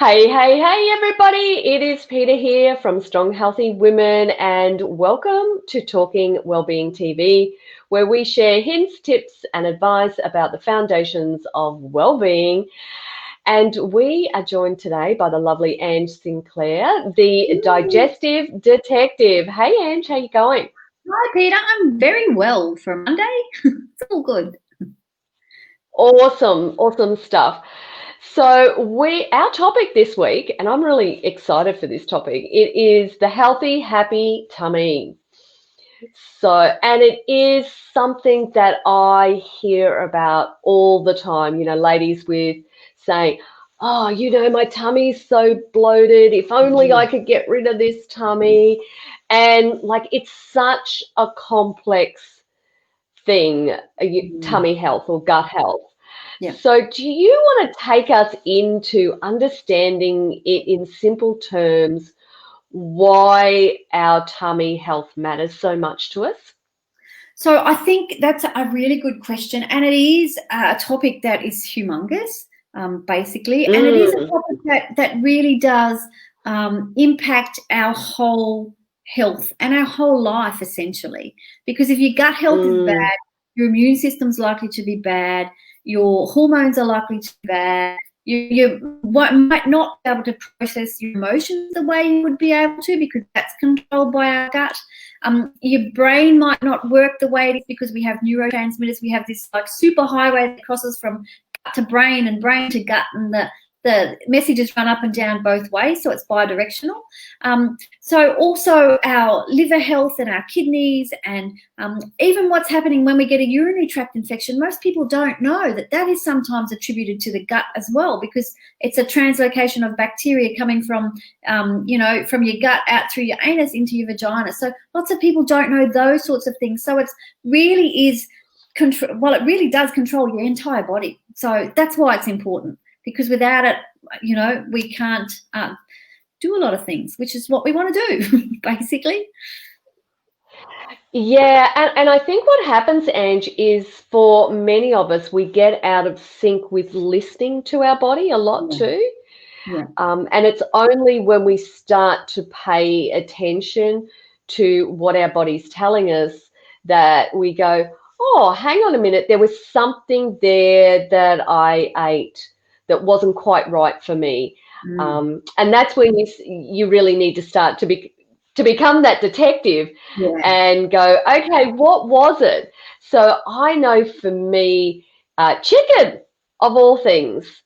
Hey, everybody. It is Peter here from Strong Healthy Women, and welcome to Talking Wellbeing TV, where we share hints, tips, and advice about the foundations of wellbeing. And we are joined today by the lovely Ange Sinclair, the digestive detective. Hey, Ange, how you going? Hi, Peter. I'm very well for Monday. It's all good. Awesome stuff. So our topic this week, and I'm really excited for this topic, it is the healthy, happy tummy. And it is something that I hear about all the time, ladies with saying, oh, my tummy's so bloated. If only I could get rid of this tummy. And it's such a complex thing, tummy health or gut health. Yeah. So do you want to take us into understanding it in simple terms, why our tummy health matters so much to us? So I think that's a really good question, and it is a topic that is humongous, basically, and it is a topic that really does impact our whole health and our whole life, essentially. Because if your gut health is bad, your immune system's likely to be bad, your hormones are likely to be bad. You might not be able to process your emotions the way you would be able to, because that's controlled by our gut. Your brain might not work the way it is, because we have neurotransmitters. We have this super highway that crosses from gut to brain and brain to gut, and the messages run up and down both ways, so it's bidirectional. So also our liver health and our kidneys, and even what's happening when we get a urinary tract infection. Most people don't know that is sometimes attributed to the gut as well, because it's a translocation of bacteria coming from from your gut out through your anus into your vagina. So lots of people don't know those sorts of things. So it really does control your entire body. So that's why it's important, because without it, we can't do a lot of things, which is what we want to do, basically. Yeah, and I think what happens, Ange, is for many of us, we get out of sync with listening to our body a lot too. Yeah. And it's only when we start to pay attention to what our body's telling us that we go, oh, hang on a minute, there was something there that I ate that wasn't quite right for me. And that's when you really need to start to become that detective and go, okay, what was it? So I know for me, chicken, of all things,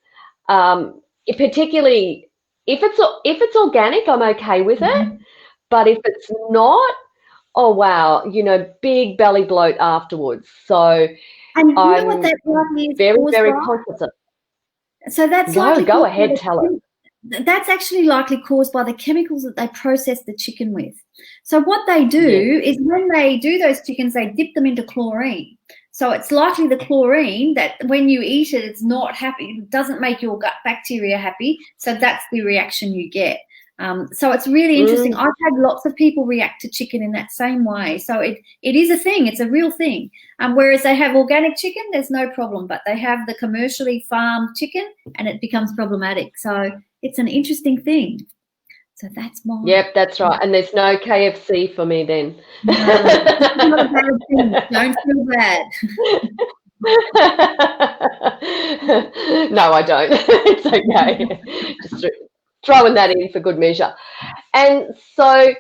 particularly if it's organic, I'm okay with it. But if it's not, oh wow, big belly bloat afterwards. So And you I'm know what that likely is very conscious of. So that's Go ahead, tell it. That's actually likely caused by the chemicals that they process the chicken with. So what they do is, when they do those chickens, they dip them into chlorine. So it's likely the chlorine that when you eat it, it's not happy. It doesn't make your gut bacteria happy. So that's the reaction you get. So it's really interesting. I've had lots of people react to chicken in that same way. So it is a thing. It's a real thing. Whereas they have organic chicken, there's no problem. But they have the commercially farmed chicken, and it becomes problematic. So it's an interesting thing. So that's why. Yep, that's right. And there's no KFC for me then. No, it's not a bad thing. Don't feel bad. No, I don't. It's okay. Just throwing that in for good measure. And so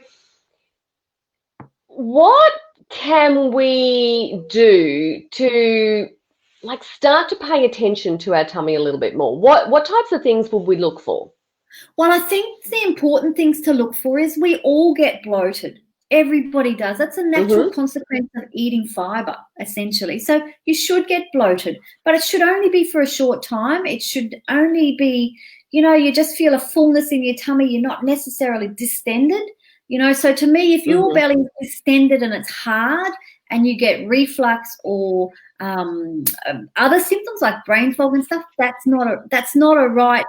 what can we do to start to pay attention to our tummy a little bit more? What types of things would we look for? Well, I think the important things to look for is we all get bloated. Everybody does. That's a natural consequence of eating fiber, essentially. So you should get bloated, but it should only be for a short time. It should only be, you just feel a fullness in your tummy. You're not necessarily distended. So to me, if your belly is distended and it's hard, and you get reflux or other symptoms like brain fog and stuff, that's not a right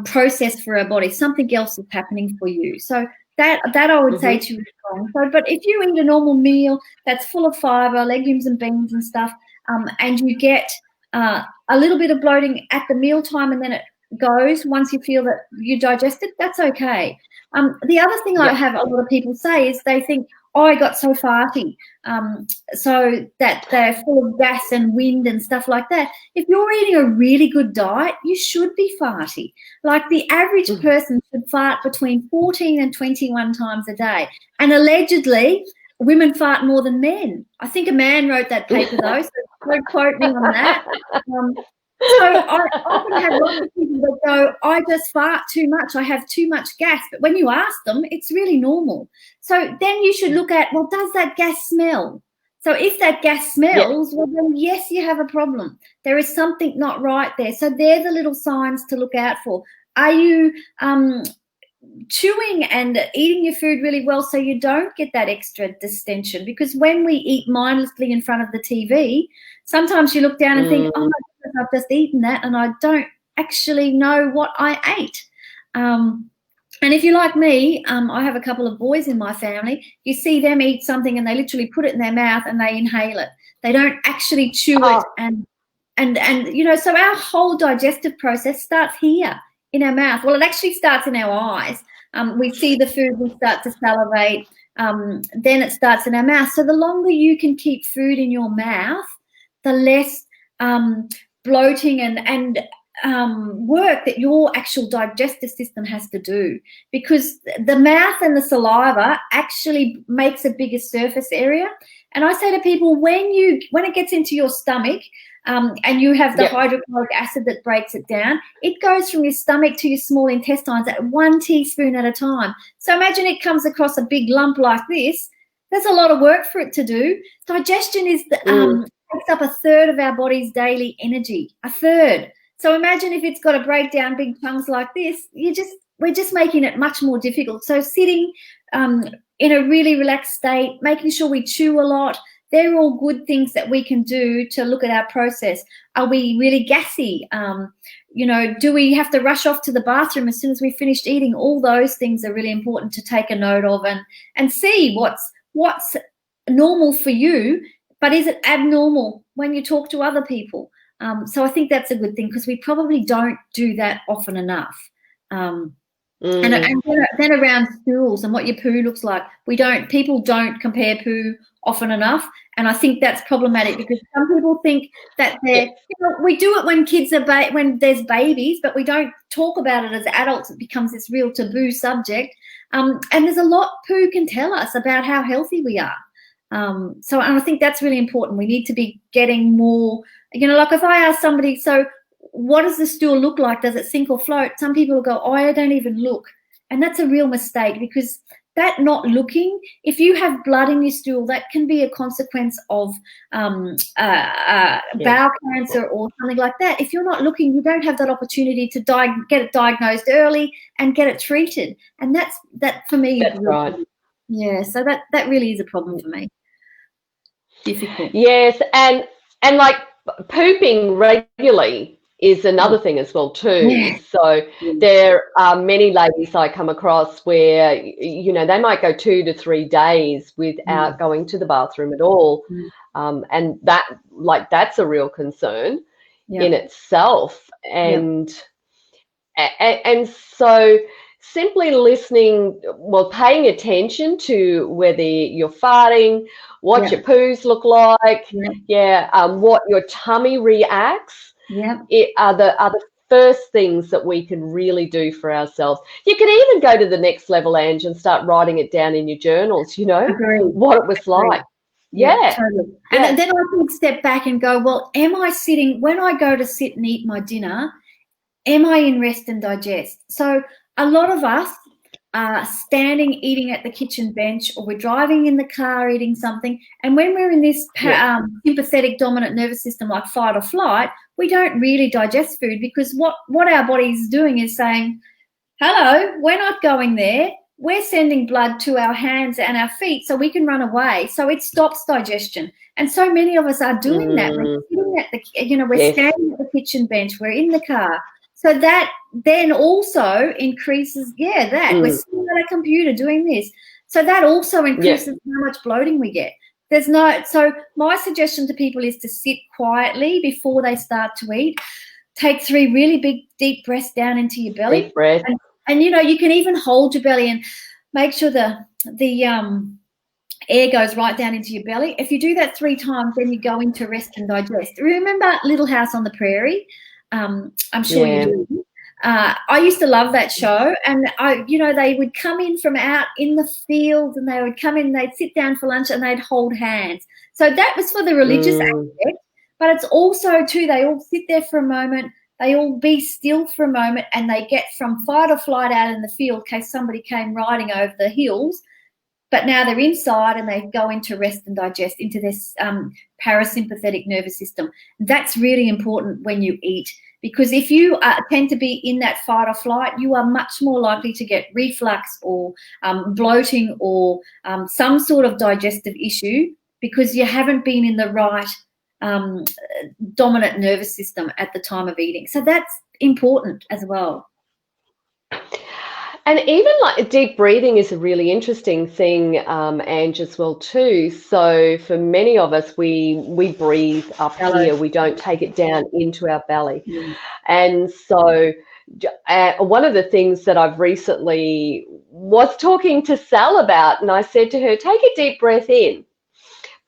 process for our body. Something else is happening for you. So that I would say to you is wrong. So, but if you eat a normal meal that's full of fiber, legumes and beans and stuff, and you get a little bit of bloating at the mealtime, and then it goes once you feel that you digested, that's okay. The other thing I have a lot of people say is they think, oh, I got so farty, so that they're full of gas and wind and stuff like that. If you're eating a really good diet, you should be farty. Like the average person should fart between 14 and 21 times a day. And allegedly, women fart more than men. I think a man wrote that paper, though, so don't quote me on that. So I often have lots of people that go, I just fart too much, I have too much gas. But when you ask them, it's really normal. So then you should look at, well, does that gas smell? So if that gas smells, well, then yes, you have a problem. There is something not right there. So they're the little signs to look out for. Are you chewing and eating your food really well so you don't get that extra distension? Because when we eat mindlessly in front of the TV, sometimes you look down and think, oh my goodness, I've just eaten that and I don't actually know what I ate. And if you're like me, I have a couple of boys in my family. You see them eat something and they literally put it in their mouth and they inhale it. They don't actually chew it. And you know, so our whole digestive process starts here in our mouth. Well, it actually starts in our eyes. We see the food, we start to salivate. Then it starts in our mouth. So the longer you can keep food in your mouth, the less bloating and work that your actual digestive system has to do, because the mouth and the saliva actually makes a bigger surface area. And I say to people, when it gets into your stomach, and you have the hydrochloric acid that breaks it down, it goes from your stomach to your small intestines at 1 teaspoon at a time. So imagine it comes across a big lump like this. There's a lot of work for it to do. Digestion is takes up 1/3 of our body's daily energy, 1/3. So imagine if it's got to break down big chunks like this, we're just making it much more difficult. So sitting in a really relaxed state, making sure we chew a lot, they're all good things that we can do to look at our process. Are we really gassy? Do we have to rush off to the bathroom as soon as we finished eating? All those things are really important to take a note of and see what's normal for you, but is it abnormal when you talk to other people? So I think that's a good thing, because we probably don't do that often enough. And then around stools and what your poo looks like, people don't compare poo often enough, and I think that's problematic, because some people think that we do it when kids are when there's babies, but we don't talk about it as adults. It becomes this real taboo subject, and there's a lot poo can tell us about how healthy we are. And I think that's really important. We need to be getting more, like if I ask somebody, so what does the stool look like? Does it sink or float? Some people will go, oh, I don't even look. And that's a real mistake, because that not looking, if you have blood in your stool, that can be a consequence of bowel cancer or something like that. If you're not looking, you don't have that opportunity to get it diagnosed early and get it treated. And that for me. That's right. Yeah, so that really is a problem for me. Difficult. Yes, and like pooping regularly is another thing as well too. Yeah. So there are many ladies I come across where, they might go 2 to 3 days without going to the bathroom at all. And that's a real concern in itself. And so simply listening, paying attention to whether you're farting, what your poos look like, what your tummy reacts, are the first things that we can really do for ourselves. You can even go to the next level, Ange, and start writing it down in your journals, what it was like. Yeah. Totally. And then I can step back and go, well, when I go to sit and eat my dinner, am I in rest and digest? So a lot of us are standing eating at the kitchen bench, or we're driving in the car eating something, and when we're in this sympathetic dominant nervous system like fight or flight, we don't really digest food, because what our body is doing is saying, hello, we're not going there. We're sending blood to our hands and our feet so we can run away. So it stops digestion. And so many of us are doing that. We're sitting at we're standing at the kitchen bench, we're in the car. So that then also increases, we're sitting at a computer doing this. So that also increases how much bloating we get. So my suggestion to people is to sit quietly before they start to eat. take 3 really big, deep breaths down into your belly. Deep breath. And you can even hold your belly and make sure the air goes right down into your belly. If you do that 3 times, then you go into rest and digest. Remember Little House on the Prairie? I'm sure you do. I used to love that show, and they would come in from out in the field, and they would come in, they'd sit down for lunch, and they'd hold hands. So that was for the religious aspect, but it's also too, they all sit there for a moment, they all be still for a moment, and they get from fight or flight out in the field in case somebody came riding over the hills. But now they're inside and they go into rest and digest, into this parasympathetic nervous system. That's really important when you eat, because if you tend to be in that fight or flight, you are much more likely to get reflux or bloating or some sort of digestive issue, because you haven't been in the right dominant nervous system at the time of eating. So that's important as well. And even like deep breathing is a really interesting thing, Ange, as well too. So for many of us, we breathe up here. We don't take it down into our belly. And so one of the things that I've recently was talking to Sal about, and I said to her, take a deep breath in,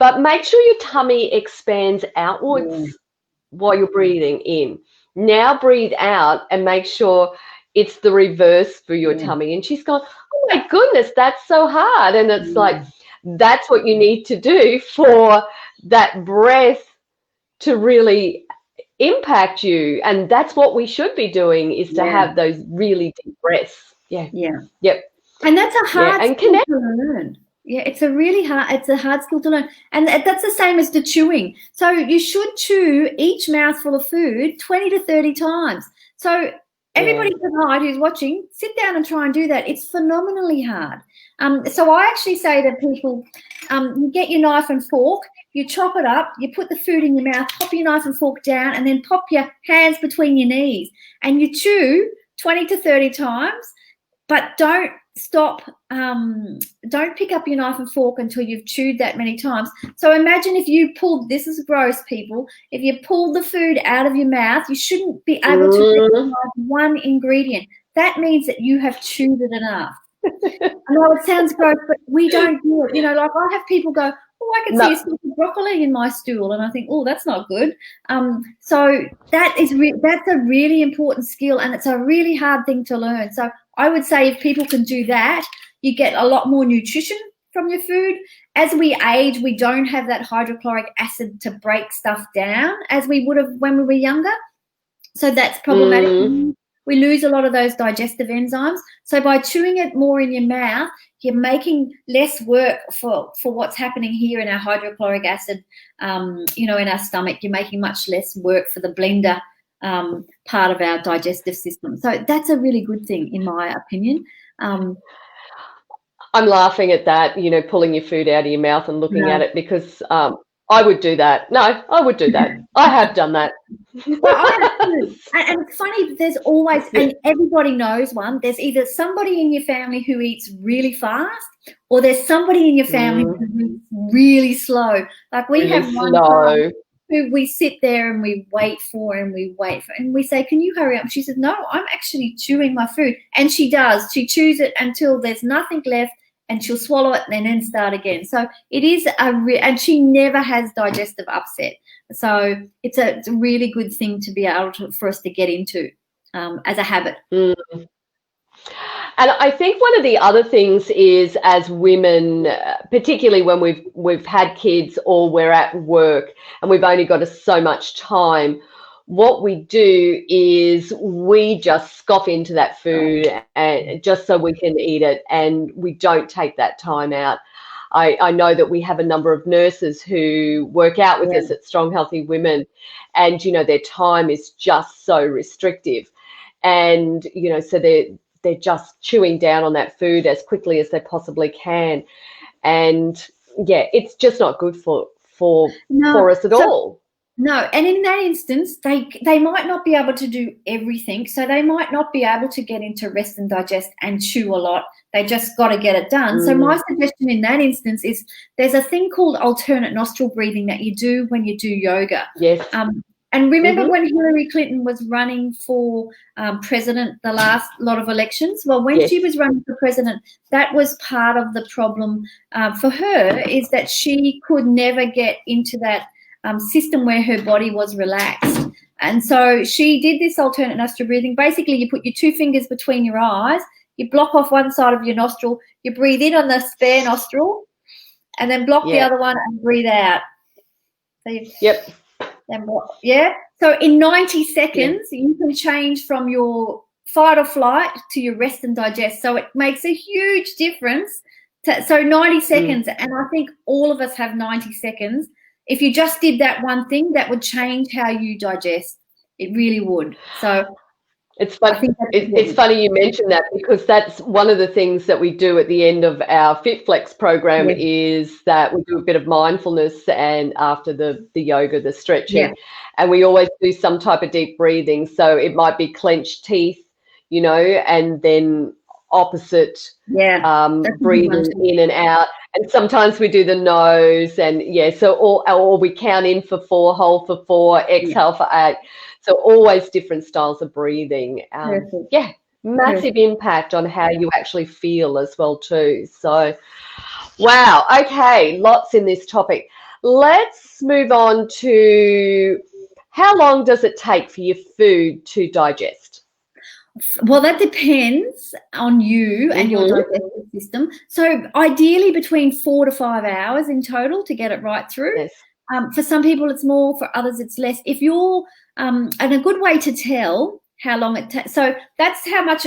but make sure your tummy expands outwards while you're breathing in. Now breathe out and make sure it's the reverse for your tummy. And she's gone, oh my goodness, that's so hard. And it's like, that's what you need to do for that breath to really impact you. And that's what we should be doing, is to have those really deep breaths. Yep. And that's a hard skill to learn. Yeah, it's a hard skill to learn. And that's the same as the chewing. So you should chew each mouthful of food 20 to 30 times. So everybody tonight who's watching, sit down and try and do that. It's phenomenally hard. So I actually say to people, you get your knife and fork, you chop it up, you put the food in your mouth, pop your knife and fork down, and then pop your hands between your knees. And you chew 20 to 30 times, but don't stop. Don't pick up your knife and fork until you've chewed that many times. So imagine if you pulled, this is gross, people, if you pulled the food out of your mouth, you shouldn't be able to recognize one ingredient. That means that you have chewed it enough. I know it sounds gross, but we don't do it. Like I have people go, oh, I can see a stick of broccoli in my stool, and I think, oh, that's not good. So that's a really important skill, and it's a really hard thing to learn. So I would say if people can do that, you get a lot more nutrition from your food. As we age, we don't have that hydrochloric acid to break stuff down as we would have when we were younger. So that's problematic. We lose a lot of those digestive enzymes. So by chewing it more in your mouth, you're making less work for what's happening here in our hydrochloric acid, in our stomach. You're making much less work for the blender part of our digestive system. So that's a really good thing, in my opinion. I'm laughing at that, pulling your food out of your mouth and looking at it, because I would do that. No, I would do that. I have done that. And it's funny, there's always, and everybody knows one, there's either somebody in your family who eats really fast, or there's somebody in your family who eats really slow. Like we have one who we sit there and we wait for, and we say, can you hurry up? She says, no, I'm actually chewing my food. And she does. She chews it until there's nothing left, and she'll swallow it and then start again. So it is and she never has digestive upset. So it's a really good thing to be able for us to get into as a habit. And I think one of the other things is, as women, particularly when we've had kids or we're at work and we've only got so much time, what we do is we just scoff into that food and just so we can eat it, and we don't take that time out. I know that we have a number of nurses who work out with us at Strong Healthy Women, and their time is just so restrictive, and so they're just chewing down on that food as quickly as they possibly can, and it's just not good for us at all. No, and in that instance, they might not be able to do everything, so they might not be able to get into rest and digest and chew a lot. They just got to get it done. So my suggestion in that instance is there's a thing called alternate nostril breathing that you do when you do yoga. Yes. And remember when Hillary Clinton was running for president the last lot of elections? Well, when she was running for president, that was part of the problem for her, is that she could never get into that system where her body was relaxed. And so she did this alternate nostril breathing. Basically, you put your 2 fingers between your eyes, you block off one side of your nostril, you breathe in on the spare nostril, and then block the other one and breathe out. So so in 90 seconds, you can change from your fight or flight to your rest and digest. So it makes a huge difference. So 90 seconds, and I think all of us have 90 seconds. If you just did that one thing, that would change how you digest. It really would. So it's funny. It's funny you mentioned that, because that's one of the things that we do at the end of our FitFlex program is that we do a bit of mindfulness, and after the yoga, the stretching, and we always do some type of deep breathing. So it might be clenched teeth, you know, and then opposite breathing in and out. And sometimes we do the nose, and so or we count in for 4, hold for 4, exhale for 8. So always different styles of breathing. Massive impact on how you actually feel as well too. So, wow. Okay, lots in this topic. Let's move on to, how long does it take for your food to digest? Well, that depends on you and your digestive system. So ideally between 4 to 5 hours in total to get it right through. For some people it's more, for others it's less. If you're and a good way to tell how long it takes, so that's how much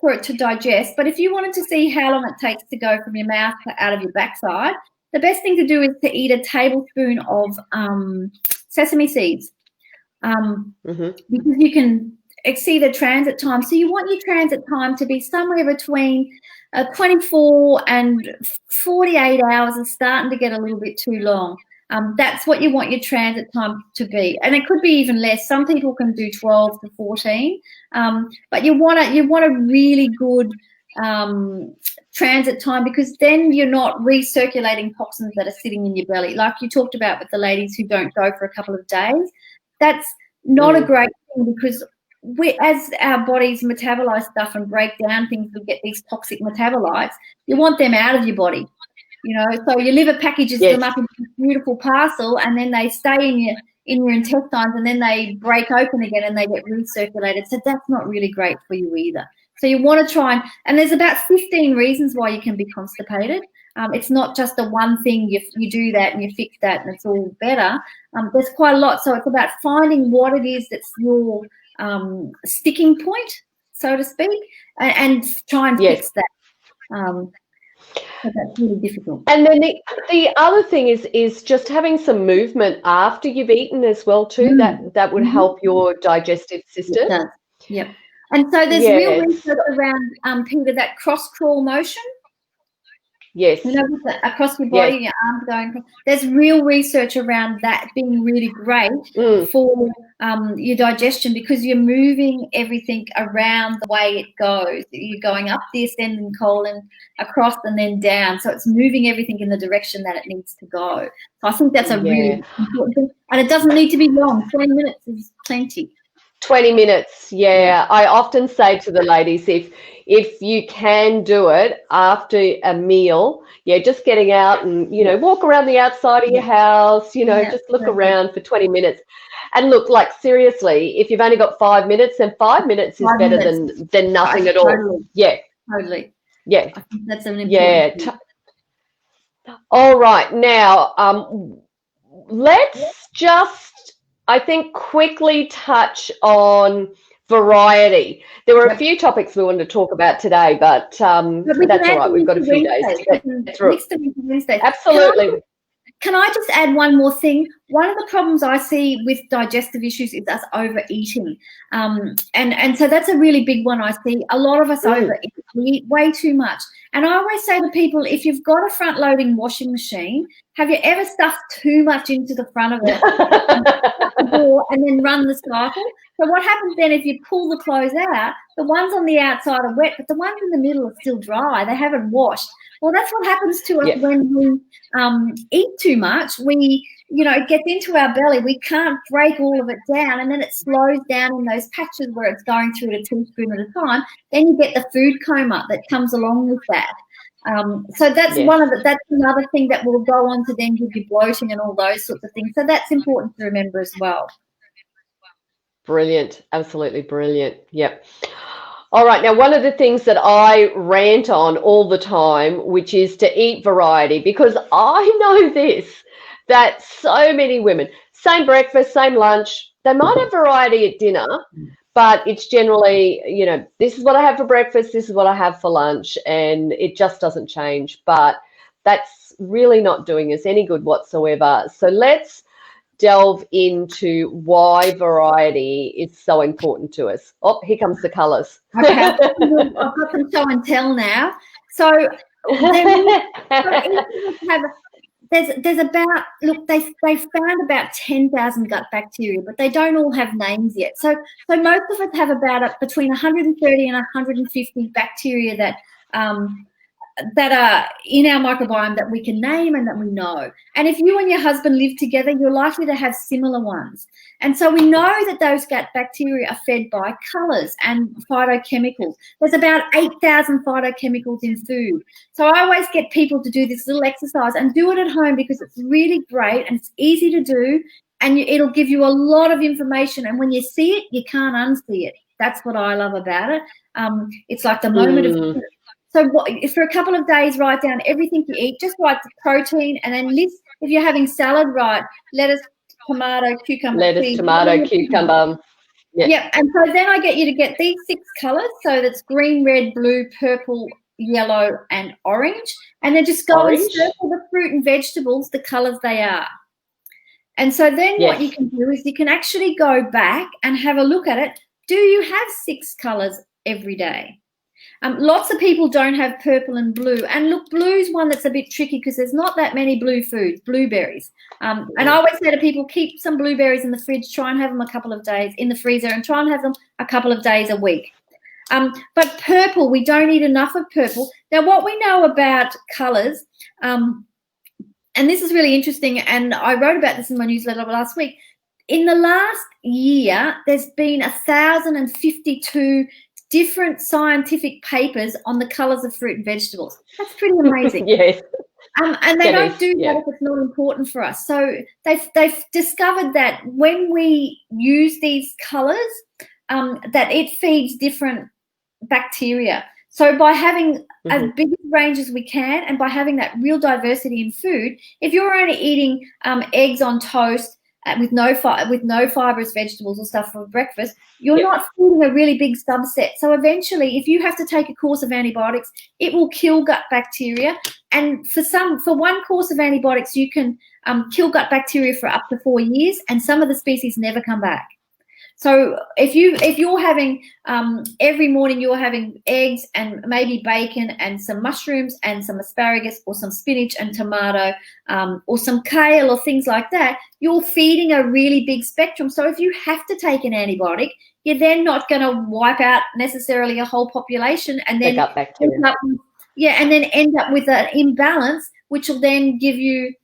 for it to digest. But if you wanted to see how long it takes to go from your mouth to out of your backside, the best thing to do is to eat a tablespoon of sesame seeds, because you can exceed the transit time. So you want your transit time to be somewhere between 24 and 48 hours. Is starting to get a little bit too long. That's what you want your transit time to be, and it could be even less. Some people can do 12 to 14, but you want a really good transit time, because then you're not recirculating toxins that are sitting in your belly, like you talked about with the ladies who don't go for a couple of days. That's not a great thing, because as our bodies metabolize stuff and break down things, we get these toxic metabolites. You want them out of your body. You know, so your liver packages them up into this beautiful parcel, and then they stay in your intestines, and then they break open again and they get recirculated. So that's not really great for you either. So you want to try and there's about 15 reasons why you can be constipated. It's not just the one thing you do that and you fix that and it's all better. There's quite a lot. So it's about finding what it is that's your sticking point, so to speak, and try and fix that. So that's really difficult. And then the other thing is just having some movement after you've eaten as well too. That would help your digestive system. It does. Yep. And so there's real research around, Peter, that cross-crawl motion. Yes. You know, across your body, your arms going. There's real research around that being really great for your digestion, because you're moving everything around the way it goes. You're going up the ascending colon, across, and then down. So it's moving everything in the direction that it needs to go. So I think that's a really important thing. And it doesn't need to be long. 20 minutes is plenty. 20 minutes, I often say to the ladies, if you can do it after a meal, just getting out and, you know, walk around the outside of your house, you know, just look around for 20 minutes. And look, like, seriously, if you've only got 5 minutes, then 5 minutes is better than nothing at all. Totally. Yeah. I think that's an important thing. All right. Now, let's just, I think, quickly touch on variety. There were a few topics we wanted to talk about today, but that's all right. We've got a few days to get through. Absolutely. Can I just add one more thing? One of the problems I see with digestive issues is us overeating. And so that's a really big one I see. A lot of us overeat. We eat way too much. And I always say to people, if you've got a front-loading washing machine, have you ever stuffed too much into the front of it and then run the cycle? So what happens then if you pull the clothes out, the ones on the outside are wet, but the ones in the middle are still dry. They haven't washed. Well, that's what happens to us when we eat too much. We it gets into our belly. We can't break all of it down, and then it slows down in those patches where it's going through at a teaspoon at a time. Then you get the food coma that comes along with that. So that's that's another thing that will go on to then give you bloating and all those sorts of things. So that's important to remember as well. Brilliant. Absolutely brilliant. Yep. All right. Now, one of the things that I rant on all the time, which is to eat variety, because I know this, that so many women, same breakfast, same lunch, they might have variety at dinner, but it's generally, this is what I have for breakfast, this is what I have for lunch, and it just doesn't change. But that's really not doing us any good whatsoever. So let's delve into why variety is so important to us. Oh, here comes the colours. Okay, I've got some show and tell now. So there's about, look, they found about 10,000 gut bacteria, but they don't all have names yet. So most of us have about between 130 and 150 bacteria that are in our microbiome that we can name and that we know. And if you and your husband live together, you're likely to have similar ones. And so we know that those gut bacteria are fed by colours and phytochemicals. There's about 8,000 phytochemicals in food. So I always get people to do this little exercise and do it at home because it's really great and it's easy to do, and it'll give you a lot of information. And when you see it, you can't unsee it. That's what I love about it. It's like the moment of... So for a couple of days, write down everything you eat. Just write the protein, and then list, if you're having salad, write lettuce, tomato, cucumber. Lettuce, tomato, cucumber. Yeah. And so then I get you to get these 6 colours. So that's green, red, blue, purple, yellow, and orange. And then just go and circle the fruit and vegetables, the colours they are. And so then what you can do is you can actually go back and have a look at it. Do you have 6 colours every day? Lots of people don't have purple and blue. And look, blue's one that's a bit tricky because there's not that many blue foods, blueberries. And I always say to people, keep some blueberries in the fridge, try and have them a couple of days in the freezer, and try and have them a couple of days a week. But purple, we don't eat enough of purple. Now, what we know about colours, and this is really interesting, and I wrote about this in my newsletter last week. In the last year, there's been 1,052 different scientific papers on the colours of fruit and vegetables. That's pretty amazing. Yes. And they don't do that if it's not important for us. So they've discovered that when we use these colours, that it feeds different bacteria. So by having as big a range as we can, and by having that real diversity in food, if you're only eating eggs on toast, with no fibrous vegetables or stuff for breakfast, you're not feeding a really big subset. So eventually, if you have to take a course of antibiotics, it will kill gut bacteria. And for one course of antibiotics, you can kill gut bacteria for up to 4 years, and some of the species never come back. So if you're having every morning you're having eggs and maybe bacon and some mushrooms and some asparagus or some spinach and tomato or some kale or things like that, you're feeding a really big spectrum. So if you have to take an antibiotic, you're then not going to wipe out necessarily a whole population and then end up with an imbalance, which will then give you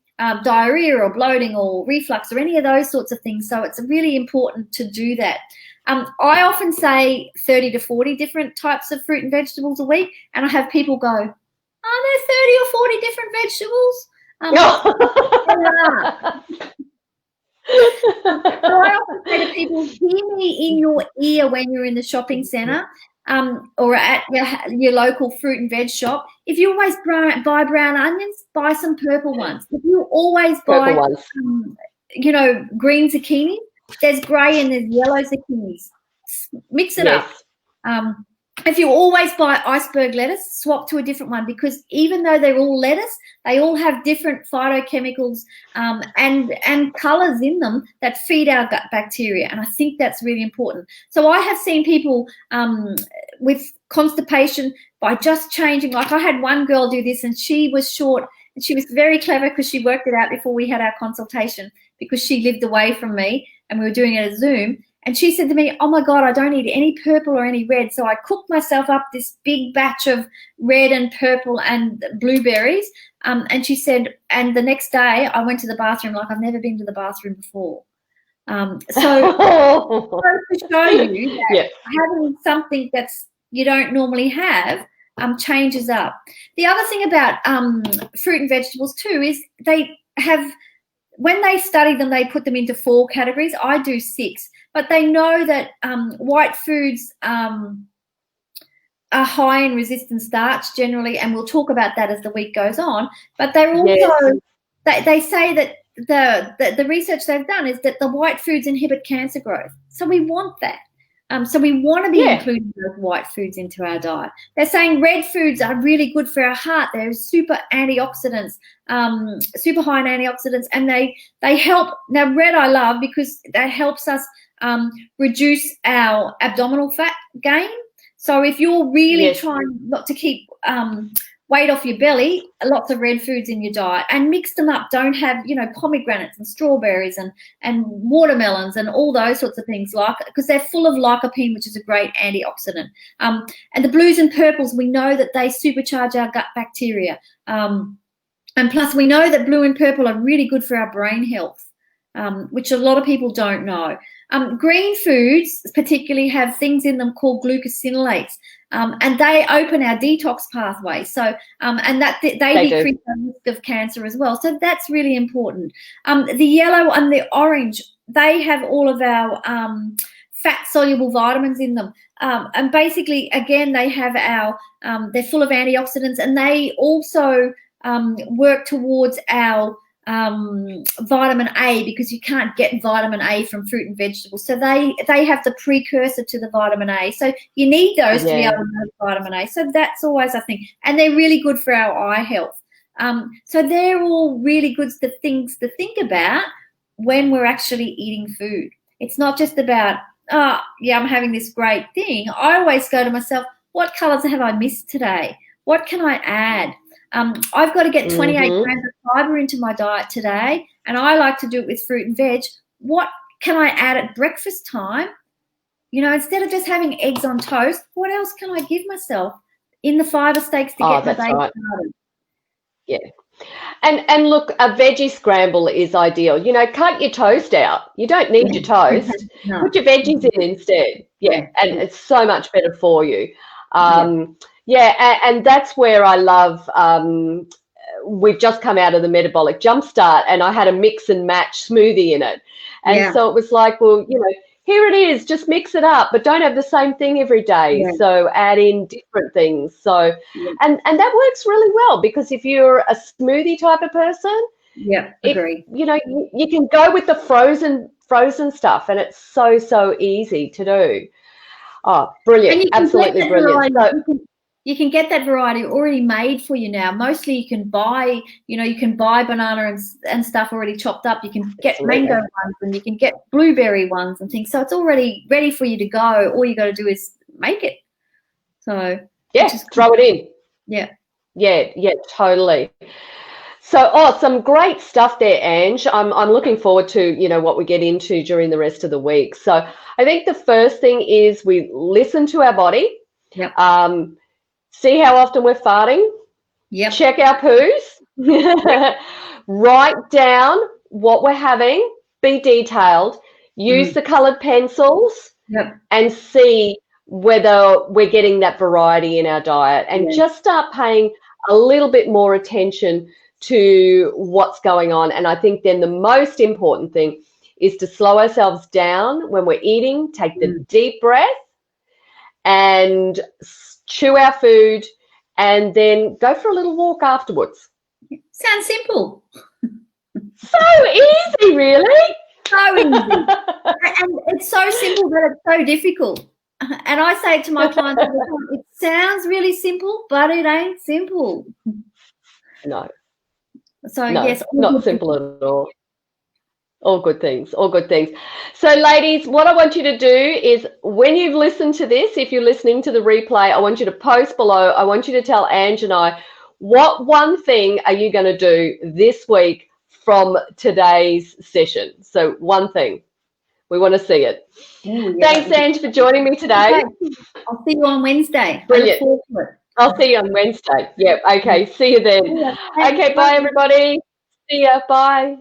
diarrhea or bloating or reflux or any of those sorts of things. So it's really important to do that. I often say 30 to 40 different types of fruit and vegetables a week, and I have people go, are there 30 or 40 different vegetables? So I often say to people, hear me in your ear when you're in the shopping centre or at your local fruit and veg shop. If you always buy brown onions, buy some purple ones. If you always buy, green zucchini, there's grey and there's yellow zucchinis. Mix it up. If you always buy iceberg lettuce, swap to a different one, because even though they're all lettuce, they all have different phytochemicals and colours in them that feed our gut bacteria. And I think that's really important. So I have seen people with constipation by just changing. Like I had one girl do this, and she was short, and she was very clever because she worked it out before we had our consultation, because she lived away from me and we were doing it at Zoom. And she said to me, oh, my God, I don't eat any purple or any red. So I cooked myself up this big batch of red and purple and blueberries. And she said, and the next day I went to the bathroom like I've never been to the bathroom before. So to show you that having something that's you don't normally have changes up. The other thing about fruit and vegetables too is they have, when they study them, they put them into 4 categories. I do 6, but they know that white foods are high in resistant starch generally, and we'll talk about that as the week goes on. But they're also they say that the research they've done is that the white foods inhibit cancer growth. So we want that. So we want to be including those white foods into our diet. They're saying red foods are really good for our heart. They're super antioxidants, super high in antioxidants, and they help. Now, red I love because that helps us reduce our abdominal fat gain. So if you're really trying not to keep weight off your belly, lots of red foods in your diet, and mix them up. Don't have, pomegranates and strawberries and watermelons and all those sorts of things, because they're full of lycopene, which is a great antioxidant. And the blues and purples, we know that they supercharge our gut bacteria. And plus we know that blue and purple are really good for our brain health, which a lot of people don't know. Green foods particularly have things in them called glucosinolates, and they open our detox pathway. So, and that they decrease the risk of cancer as well. So that's really important. The yellow and the orange, they have all of our fat-soluble vitamins in them. And basically, again, they have they're full of antioxidants, and they also work towards our vitamin A, because you can't get vitamin A from fruit and vegetables. So they have the precursor to the vitamin A. So you need those to be able to make vitamin A. So that's always a thing. And they're really good for our eye health. So they're all really good things to think about when we're actually eating food. It's not just about, I'm having this great thing. I always go to myself, what colours have I missed today? What can I add? I've got to get 28 grams of fibre into my diet today, and I like to do it with fruit and veg. What can I add at breakfast time? Instead of just having eggs on toast, what else can I give myself in the fibre stakes to get my day started? Yeah. And look, a veggie scramble is ideal. Cut your toast out. You don't need your toast. No. Put your veggies in instead. Yeah, and it's so much better for you. And that's where I love, we've just come out of the metabolic jumpstart, and I had a mix and match smoothie in it. And so it was like, well, here it is, just mix it up, but don't have the same thing every day. Yeah. So add in different things. So, and that works really well, because if you're a smoothie type of person, agree. You can go with the frozen stuff, and it's so easy to do. Oh, brilliant. Absolutely brilliant. You can get that variety already made for you now. Mostly you can buy, banana and stuff already chopped up. You can get mango ones, and you can get blueberry ones and things. So it's already ready for you to go. All you got to do is make it. So just throw it in. Yeah, totally. So, some great stuff there, Ange. I'm looking forward to, what we get into during the rest of the week. So I think the first thing is we listen to our body. Yep. See how often we're farting. Yep. Check our poos. Write down what we're having. Be detailed. Use the coloured pencils. Yep. And see whether we're getting that variety in our diet. And just start paying a little bit more attention to what's going on. And I think then the most important thing is to slow ourselves down when we're eating. Take the deep breath and chew our food, and then go for a little walk afterwards. Sounds simple. So easy, really. So easy. And it's so simple that it's so difficult. And I say to my clients, it sounds really simple, but it ain't simple. No. So, yes. Not simple at all. All good things. So, ladies, what I want you to do is, when you've listened to this, if you're listening to the replay, I want you to post below. I want you to tell Ange and I, what one thing are you going to do this week from today's session? So, one thing. We want to see it. Thanks, Ange, for joining me today. Okay. I'll see you on Wednesday. Brilliant. I'll see you on Wednesday. Yep. Okay. See you then. Yeah, thanks. Okay. Bye, everybody. See ya. Bye.